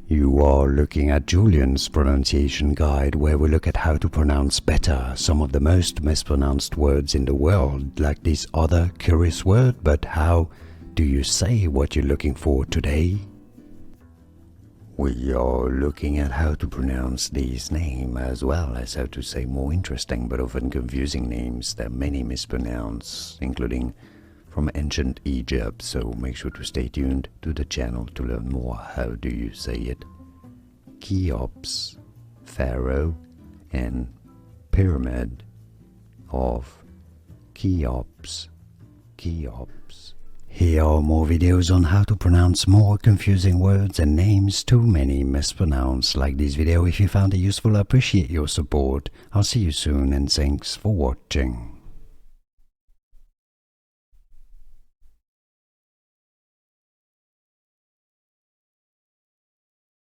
You are looking at Julian's pronunciation guide, where we look at how to pronounce better some of the most mispronounced words in the world, like this other curious word. But how do you say what you're looking for today? We are looking at how to pronounce these names, as well as how to say more interesting but often confusing names that many mispronounce, including from ancient Egypt. So make sure to stay tuned to the channel to learn more. How do you say it? Cheops, Pharaoh, and Pyramid of Cheops. Here are more videos on how to pronounce more confusing words and names too many mispronounced. Like this video if you found it useful. I appreciate your support. I'll see you soon, and thanks for watching.